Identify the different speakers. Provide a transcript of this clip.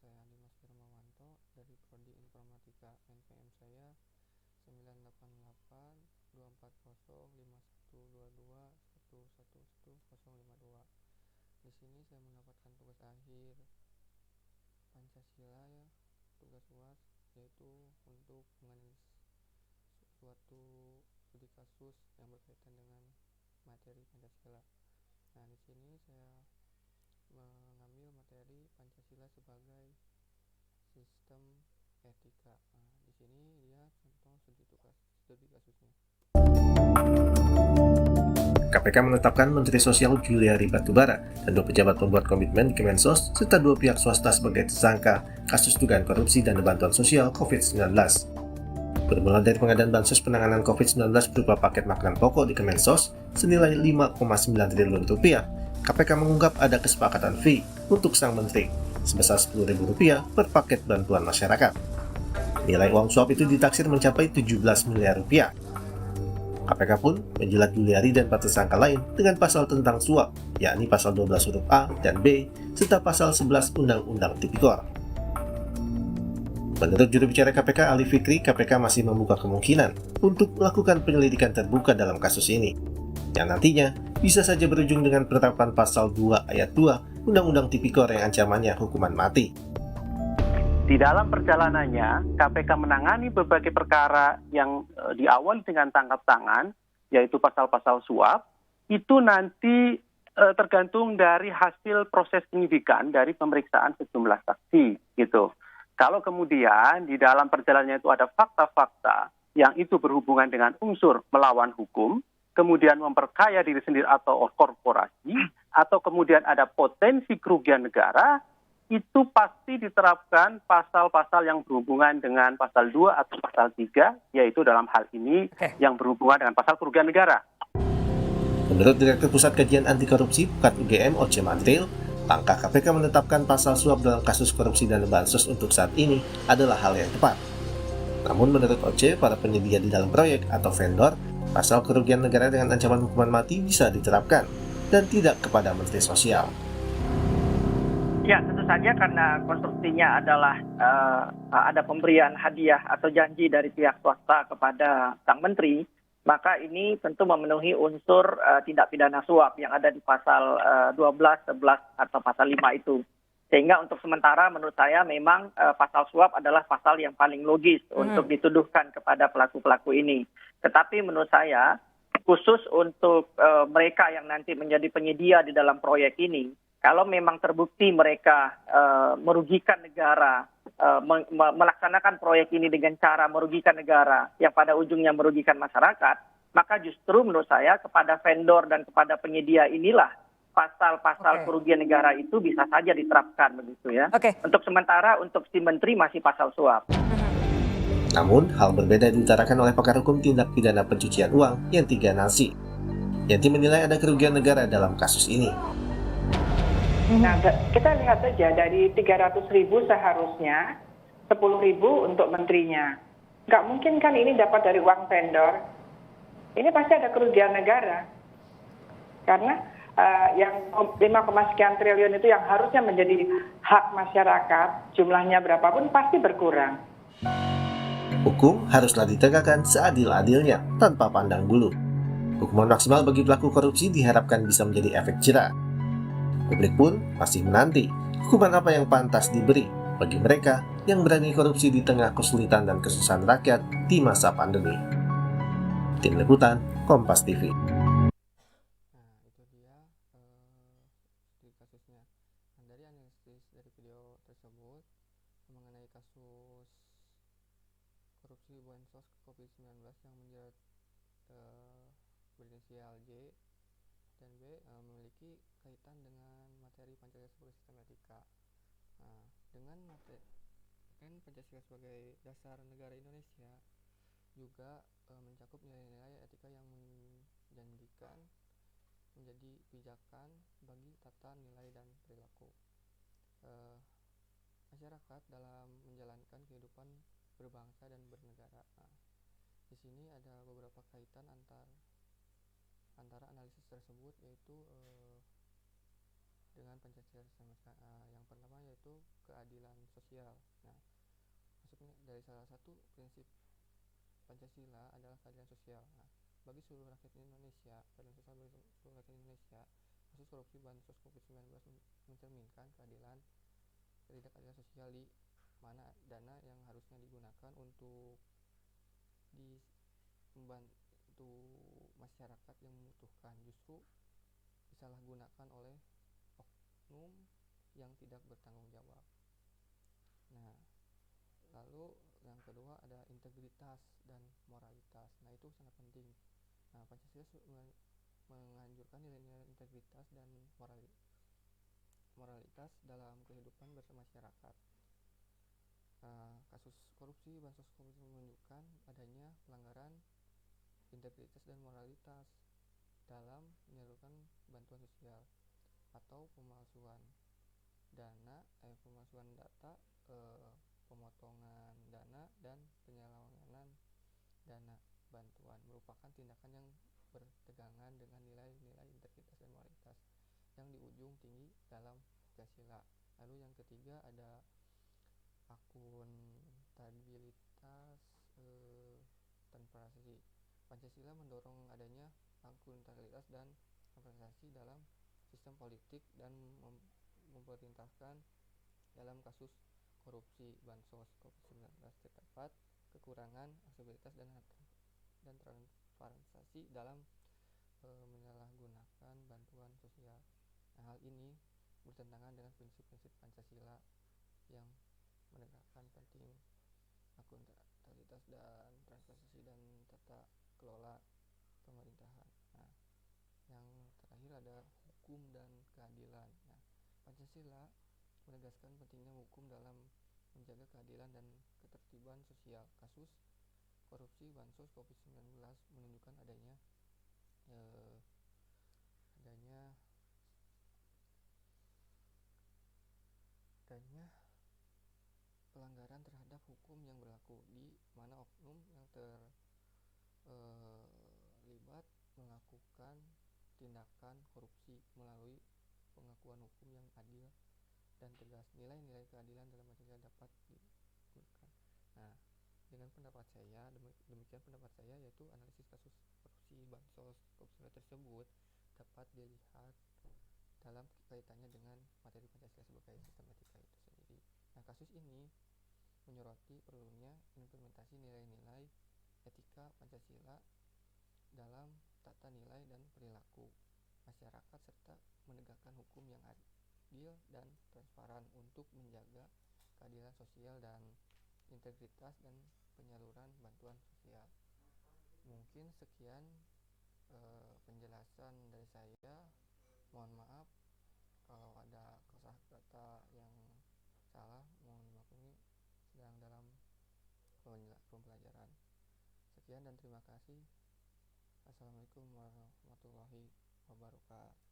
Speaker 1: saya Dimas Firmawanto dari Prodi Informatika. NPM saya 9882405105122111052. Di sini saya mendapatkan tugas akhir Pancasila ya, tugas UAS, yaitu untuk menganalisis suatu studi kasus yang berkaitan dengan materi Pancasila. Nah, di sini saya mengambil materi Pancasila sebagai sistem etika. Nah, di sini dia contoh studi kasusnya.
Speaker 2: KPK menetapkan Menteri Sosial Juliari Batubara dan 2 pejabat pembuat komitmen di Kemensos serta 2 pihak swasta sebagai tersangka kasus dugaan korupsi dana bantuan sosial COVID-19. Bermula dari pengadaan bansos penanganan COVID-19 berupa paket makanan pokok di Kemensos senilai 5,9 triliun rupiah, KPK mengungkap ada kesepakatan fee untuk sang menteri sebesar Rp10.000 per paket bantuan masyarakat. Nilai uang suap itu ditaksir mencapai 17 miliar rupiah. KPK pun menjelat Juliari dan 4 tersangka lain dengan pasal tentang suap, yakni pasal 12 huruf A dan B, serta pasal 11 Undang-Undang Tipikor. Menurut juru bicara KPK Ali Fikri, KPK masih membuka kemungkinan untuk melakukan penyelidikan terbuka dalam kasus ini, yang nantinya bisa saja berujung dengan penetapan pasal 2 ayat 2 Undang-Undang Tipikor yang ancamannya hukuman mati.
Speaker 3: Di dalam perjalanannya, KPK menangani berbagai perkara yang diawali dengan tangkap tangan, yaitu pasal-pasal suap, itu nanti tergantung dari hasil proses penyidikan dari pemeriksaan sejumlah saksi, gitu. Kalau kemudian di dalam perjalanannya itu ada fakta-fakta yang itu berhubungan dengan unsur melawan hukum, kemudian memperkaya diri sendiri atau korporasi, atau kemudian ada potensi kerugian negara, itu pasti diterapkan pasal-pasal yang berhubungan dengan pasal 2 atau pasal 3, yaitu dalam hal ini yang berhubungan dengan pasal kerugian negara.
Speaker 2: Menurut Direktur Pusat Kajian Anti Korupsi Pukat UGM Oce Madril, langkah KPK menetapkan pasal suap dalam kasus korupsi dana bansos untuk saat ini adalah hal yang tepat. Namun menurut Oce, para penyedia di dalam proyek atau vendor, pasal kerugian negara dengan ancaman hukuman mati bisa diterapkan dan tidak kepada Menteri Sosial.
Speaker 4: Ya, tentu saja karena konstruksinya adalah ada pemberian hadiah atau janji dari pihak swasta kepada sang menteri, maka ini tentu memenuhi unsur tindak pidana suap yang ada di pasal 12, 11, atau pasal 5 itu. Sehingga untuk sementara menurut saya memang pasal suap adalah pasal yang paling logis untuk dituduhkan kepada pelaku-pelaku ini. Tetapi menurut saya, khusus untuk mereka yang nanti menjadi penyedia di dalam proyek ini, kalau memang terbukti mereka merugikan negara, melaksanakan proyek ini dengan cara merugikan negara yang pada ujungnya merugikan masyarakat, maka justru menurut saya kepada vendor dan kepada penyedia inilah pasal-pasal kerugian negara itu bisa saja diterapkan begitu ya. Untuk sementara untuk si menteri masih pasal suap.
Speaker 2: Namun, hal berbeda diutarakan oleh pakar hukum tindak pidana pencucian uang Yanti Ganarsi. Yanti menilai ada kerugian negara dalam kasus ini.
Speaker 5: Nah, kita lihat saja dari 300.000 seharusnya 10.000 untuk menterinya. Nggak mungkin kan ini dapat dari uang vendor. Ini pasti ada kerugian negara. Karena yang 5, sekian triliun itu yang harusnya menjadi hak masyarakat, jumlahnya berapapun pasti berkurang.
Speaker 2: Hukum haruslah ditegakkan seadil-adilnya tanpa pandang bulu. Hukuman maksimal bagi pelaku korupsi diharapkan bisa menjadi efek jera. Publik pun masih menanti hukuman apa yang pantas diberi bagi mereka yang berani korupsi di tengah kesulitan dan kesusahan rakyat di masa pandemi. Tim Liputan, Kompas TV.
Speaker 1: Nah, itu dia studi kasusnya. Nah, dari analisis dari video tersebut mengenai kasus korupsi bansos COVID-19 yang menjerat berinisial J dan B memiliki kaitan dengan materi Pancasila sebagai sistem etika. Nah, dengan materi Pancasila sebagai dasar negara Indonesia juga mencakup nilai-nilai etika yang menjanjikan menjadi pijakan bagi tata nilai dan perilaku masyarakat dalam menjalankan kehidupan berbangsa dan bernegara. Nah, di sini ada beberapa kaitan antara analisis tersebut, yaitu dengan Pancasila. Yang pertama yaitu keadilan sosial. Nah, maksudnya dari salah satu prinsip Pancasila adalah keadilan sosial. Nah, bagi seluruh rakyat Indonesia, keadilan sosial bagi seluruh rakyat Indonesia, kasus korupsi bansos COVID-19 mencerminkan ketidakadilan sosial di mana dana yang harusnya digunakan untuk membantu masyarakat yang membutuhkan justru disalahgunakan oleh oknum yang tidak bertanggung jawab. Nah, lalu yang kedua ada integritas dan moralitas. Nah, itu sangat penting. Nah, Pancasila menganjurkan nilai-nilai integritas dan moralitas dalam kehidupan bermasyarakat. Kasus korupsi bansos COVID menunjukkan adanya pelanggaran integritas dan moralitas dalam menyalurkan bantuan sosial atau pemalsuan data, pemotongan dana dan penyalahgunaan dana bantuan merupakan tindakan yang bertegangan dengan nilai-nilai integritas dan moralitas yang diujung tinggi dalam Pancasila. Lalu yang ketiga ada akuntabilitas transparansi. Pancasila mendorong adanya akuntabilitas dan transparansi dalam sistem politik dan memerintahkan dalam kasus korupsi bansos COVID-19 terdapat kekurangan akuntabilitas dan transparansi dalam menyalahgunakan bantuan sosial. Nah, hal ini bertentangan dengan prinsip-prinsip Pancasila yang menegakkan penting akuntabilitas dan transparansi dan tata kelola pemerintahan. Nah, yang terakhir ada hukum dan keadilan. Nah, Pancasila menegaskan pentingnya hukum dalam menjaga keadilan dan ketertiban sosial. Kasus korupsi bansos COVID-19 menunjukkan adanya pelanggaran terhadap hukum yang berlaku di mana oknum yang terlibat melakukan tindakan korupsi melalui pengakuan hukum yang adil dan tegas. Nilai-nilai keadilan dalam Pancasila dapat digunakan. Nah, dengan pendapat saya, demikian pendapat saya, yaitu analisis kasus korupsi bansos COVID-19 tersebut dapat dilihat dalam kaitannya dengan materi Pancasila sebagai sistem etika itu sendiri. Nah, kasus ini menyoroti perlunya implementasi nilai-nilai etika Pancasila dalam tata nilai dan perilaku masyarakat serta menegakkan hukum yang adil dan transparan untuk menjaga keadilan sosial dan integritas dan penyaluran bantuan sosial. Mungkin sekian penjelasan dari saya. Mohon maaf kalau ada kosakata yang salah, mohon dimaklumi, sedang dalam pembelajaran. Sekian dan terima kasih. Assalamualaikum warahmatullahi wabarakatuh.